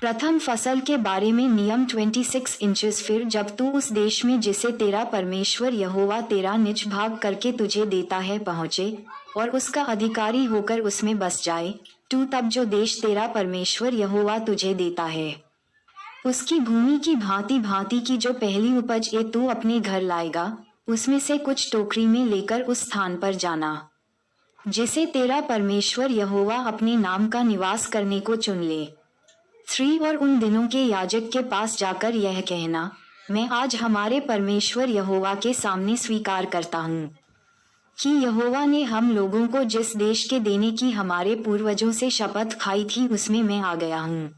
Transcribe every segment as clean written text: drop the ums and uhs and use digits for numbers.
प्रथम फसल के बारे में नियम 26 इंचेस। फिर जब तू उस देश में जिसे तेरा परमेश्वर यहोवा तेरा निज भाग करके तुझे देता है पहुँचे और उसका अधिकारी होकर उसमें बस जाए, तू तब जो देश तेरा परमेश्वर यहोवा तुझे देता है उसकी भूमि की भांति भांति की जो पहली उपज ए तू अपने घर लाएगा, उसमें से कुछ टोकरी में लेकर उस स्थान पर जाना जिसे तेरा परमेश्वर यहोवा अपने नाम का निवास करने को चुन ले। 3 और उन दिनों के याजक के पास जाकर यह कहना, मैं आज हमारे परमेश्वर यहोवा के सामने स्वीकार करता हूँ कि यहोवा ने हम लोगों को जिस देश के देने की हमारे पूर्वजों से शपथ खाई थी उसमें मैं आ गया हूँ।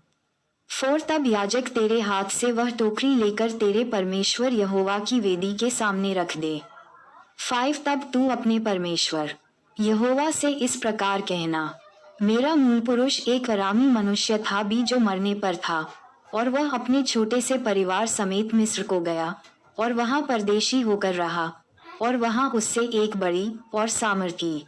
4 तब याजक तेरे हाथ से वह टोकरी लेकर तेरे परमेश्वर यहोवा की वेदी के सामने रख दे। 5 तब तू अपने परमेश्वर यहोवा से इस प्रकार कहना, मेरा मूल पुरुष एक अरामी मनुष्य था भी जो मरने पर था, और वह अपने छोटे से परिवार समेत मिस्र को गया और वहां परदेशी होकर रहा, और वहां उससे एक बड़ी और सामर्थी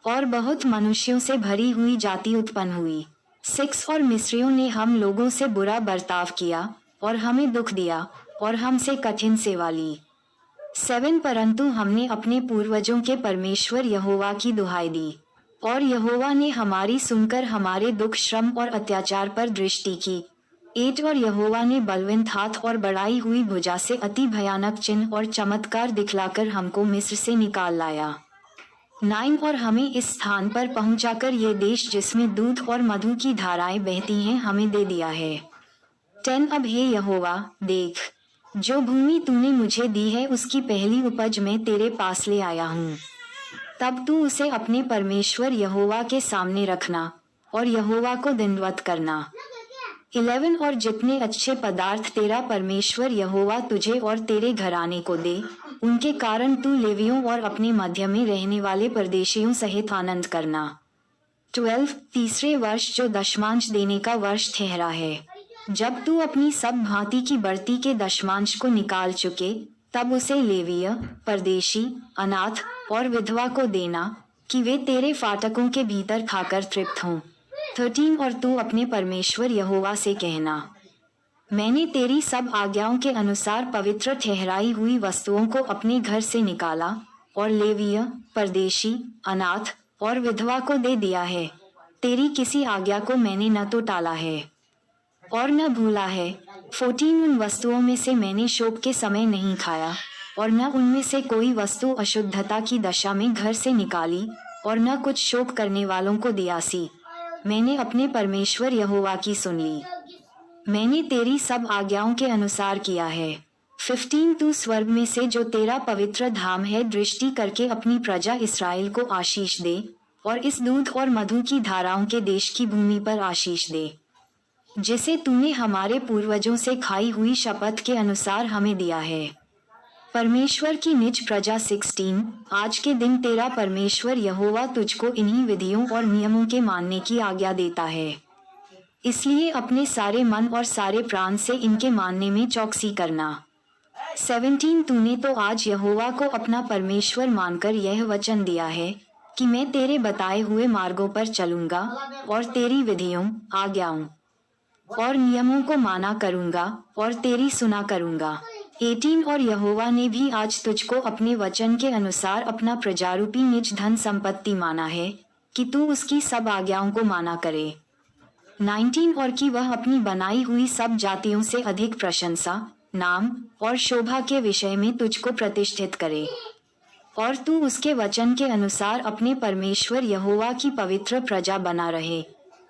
और बहुत मनुष्यों से भरी हुई जाति उत्पन्न हुई। 6 और मिस्रियों ने हम लोगों से बुरा बर्ताव किया और हमें दुख दिया और हमसे कठिन सेवा ली। 7 परंतु हमने अपने पूर्वजों के परमेश्वर यहोवा की दुहाई दी और यहोवा ने हमारी सुनकर हमारे दुख श्रम और अत्याचार पर दृष्टि की। 8 और यहोवा ने बलवंत हाथ और बढ़ाई हुई भुजा से अति भयानक चिन्ह और चमत्कार दिखलाकर हमको मिस्र से निकाल लाया। 9 और हमें इस स्थान पर पहुंचाकर ये देश जिसमें दूध और मधु की धाराएं बहती हैं हमें दे दिया है। 10 अब हे यहोवा देख, जो भूमि तूने मुझे दी है उसकी पहली उपज मैं तेरे पास ले आया हूँ। तब तू उसे अपने परमेश्वर यहोवा के सामने रखना और यहोवा को दंडवत करना। 11 और जितने अच्छे पदार्थ तेरा परमेश्वर यहोवा तुझे और तेरे घराने को दे, उनके कारण तू लेवियों और अपने मध्य में रहने वाले परदेशियों सहित आनंद करना। 12 तीसरे वर्ष जो दशमांश देने का वर्ष ठहरा है, जब तू अपनी सब भांति की बढ़ती के दशमांश को निकाल चुके, तब उसे लेवीय, परदेशी, अनाथ और विधवा को देना कि वे तेरे फाटकों के भीतर खाकर तृप्त हों। 13 और तू अपने परमेश्वर यहोवा से कहना, मैंने तेरी सब आज्ञाओं के अनुसार पवित्र ठहराई हुई वस्तुओं को अपने घर से निकाला और लेवीय, परदेशी, अनाथ और विधवा को दे दिया है। तेरी किसी आज्ञा को मैंने न तो टाला है और न भूला है। 14 उन वस्तुओं में से मैंने शोक के समय नहीं खाया और न उनमें से कोई वस्तु अशुद्धता की दशा में घर से निकाली और न कुछ शोक करने वालों को दिया सी। मैंने अपने परमेश्वर यहोवा की सुन ली। मैंने तेरी सब आज्ञाओं के अनुसार किया है। 15 तू स्वर्ग में से जो तेरा पवित्र धाम है दृष्टि करके अपनी प्रजा इसराइल को आशीष दे और इस दूध और मधु की धाराओं के देश की भूमि पर आशीष दे जिसे तूने हमारे पूर्वजों से खाई हुई शपथ के अनुसार हमें दिया है। परमेश्वर की निज प्रजा 16 आज के दिन तेरा परमेश्वर यहोवा तुझको इन्हीं विधियों और नियमों के मानने की आज्ञा देता है, इसलिए अपने सारे मन और सारे प्राण से इनके मानने में चौकसी करना। 17 तूने तो आज यहोवा को अपना परमेश्वर मानकर यह वचन दिया है कि मैं तेरे बताए हुए मार्गों पर चलूंगा और तेरी विधियों, आज्ञाओं और नियमों को माना करूंगा और तेरी सुना करूंगा। 18 और यहोवा ने भी आज तुझको अपने वचन के अनुसार अपना प्रजारूपी निज धन संपत्ति माना है कि तू उसकी सब आज्ञाओं को माना करे। 19 और कि वह अपनी बनाई हुई सब जातियों से अधिक प्रशंसा, नाम और शोभा के विषय में तुझको प्रतिष्ठित करे और तू उसके वचन के अनुसार अपने परमेश्वर यहोवा की पवित्र प्रजा बना रहे।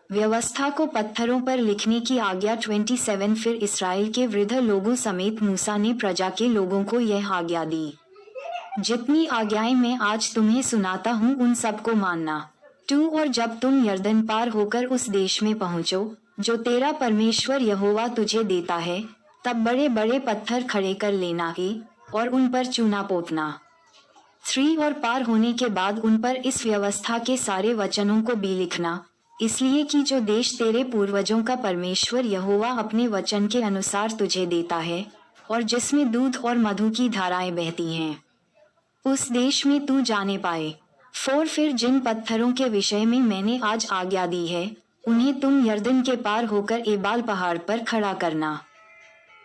व्यवस्था को पत्थरों पर लिखने की आज्ञा 27 फिर इसराइल के वृद्ध लोगों समेत मूसा ने प्रजा के लोगों को यह आज्ञा दी, जितनी आज्ञाएं मैं आज तुम्हें सुनाता हूँ उन सबको मानना। 2 और जब तुम यर्दन पार होकर उस देश में पहुँचो जो तेरा परमेश्वर यहोवा तुझे देता है, तब बड़े बड़े पत्थर खड़े कर लेना है और उन पर चूना पोतना। 3 और पार होने के बाद उन पर इस व्यवस्था के सारे वचनों को भी लिखना, इसलिए कि जो देश तेरे पूर्वजों का परमेश्वर यहोवा अपने वचन के अनुसार तुझे देता है और जिसमें दूध और मधु की धाराएं बहती हैं, उस देश में तू जाने पाए। 4 फिर जिन पत्थरों के विषय में मैंने आज आज्ञा दी है उन्हें तुम यरदन के पार होकर एबाल पहाड़ पर खड़ा करना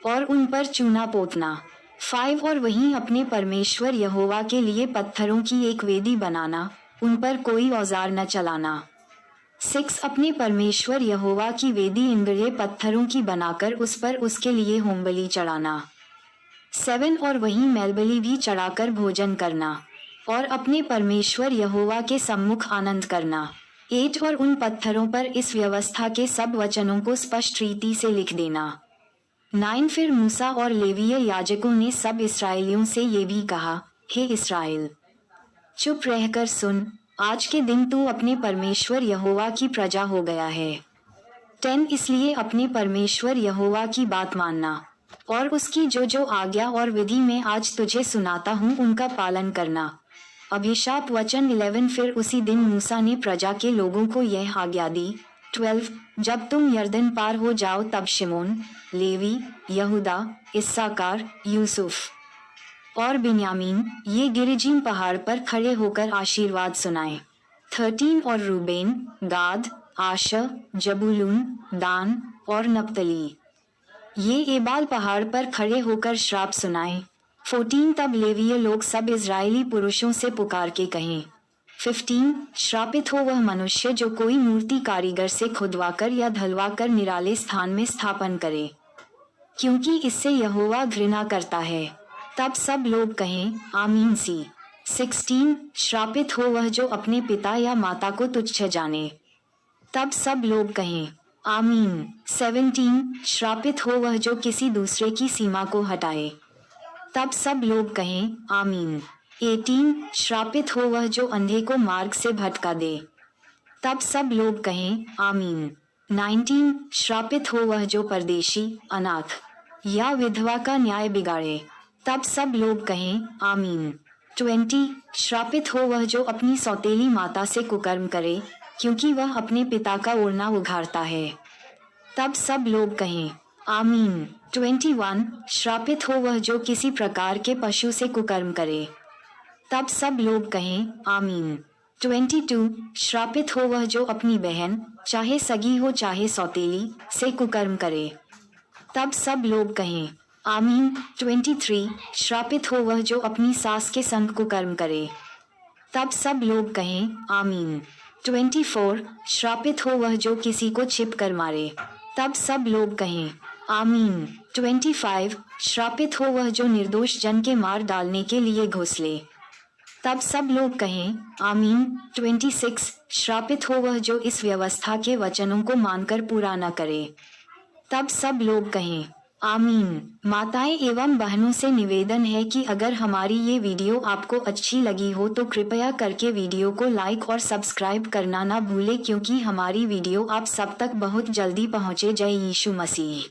और उन पर चूना पोतना। 5 और वहीं अपने परमेश्वर यहोवा के लिए पत्थरों की एक वेदी बनाना, उन पर कोई औजार न चलाना। 6 अपने परमेश्वर यहोवा की वेदी इंगड़े पत्थरों की बनाकर उस पर उसके लिए होमबलि चढ़ाना। 7 और वहीं मेलबलि भी चढ़ाकर भोजन करना और अपने परमेश्वर यहोवा के सम्मुख आनंद करना। 8 और उन पत्थरों पर इस व्यवस्था के सब वचनों को स्पष्ट रीति से लिख देना। 9 फिर मूसा और लेवीय याजकों ने सब इस्राएलियों से ये भी कहा, हे इस्राएल, चुप रहकर सुन, आज के दिन तू अपने परमेश्वर यहोवा की प्रजा हो गया है। 10 इसलिए अपने परमेश्वर यहोवा की बात मानना और उसकी जो जो आज्ञा और विधि मैं आज तुझे सुनाता हूँ उनका पालन करना। अभिशाप वचन 11 फिर उसी दिन मूसा ने प्रजा के लोगों को यह आज्ञा दी। 12 जब तुम यरदन पार हो जाओ तब शिमोन, लेवी, यहूदा, इस्साकार, यूसुफ और बिन्यामीन ये गिरिजीम पहाड़ पर खड़े होकर आशीर्वाद सुनाएं। 13 और रूबेन, गाद, आशर, जबूलून, दान और नप्तली ये एबाल पहाड़ पर खड़े होकर श्राप सुनाएं। 14 तब लेवीय लोग सब इजरायली पुरुषों से पुकार के कहें। 15 श्रापित हो वह मनुष्य जो कोई मूर्ति कारीगर से खुदवाकर या धलवाकर निराले स्थान में स्थापन करे, क्योंकि इससे यहोवा घृणा करता है। तब सब लोग कहें आमीन सी। 16 श्रापित हो वह जो अपने पिता या माता को तुच्छ जाने। तब सब लोग कहें आमीन। 17 श्रापित हो वह जो किसी दूसरे की सीमा को हटाए। तब सब लोग कहें आमीन। 18 श्रापित हो वह जो अंधे को मार्ग से भटका दे। तब सब लोग कहें आमीन। 19 श्रापित हो वह जो परदेशी, अनाथ या विधवा का न्याय बिगाड़े। तब सब लोग कहें आमीन। 20 श्रापित हो वह जो अपनी सौतेली माता से कुकर्म करे, क्योंकि वह अपने पिता का ओढ़ना उघाड़ता है। तब सब लोग कहें आमीन। 21 श्रापित हो वह जो किसी प्रकार के पशु से कुकर्म करे। तब सब लोग कहें आमीन। 22 श्रापित हो वह जो अपनी बहन, चाहे सगी हो चाहे सौतेली, से कुकर्म करे। तब सब लोग कहें आमीन। 23 श्रापित हो वह जो अपनी सास के संग कुकर्म करे। तब सब लोग कहें आमीन। 24 श्रापित हो वह जो किसी को छिप कर मारे। तब सब लोग कहें आमीन। 25 श्रापित हो वह जो निर्दोष जन के मार डालने के लिए घोंसले। तब सब लोग कहें आमीन। 26 श्रापित हो वह जो इस व्यवस्था के वचनों को मानकर पूरा न करे। तब सब लोग कहें आमीन। माताएं एवं बहनों से निवेदन है कि अगर हमारी ये वीडियो आपको अच्छी लगी हो तो कृपया करके वीडियो को लाइक और सब्सक्राइब करना ना भूलें, क्योंकि हमारी वीडियो आप सब तक बहुत जल्दी पहुंचे। जय यीशु मसीह।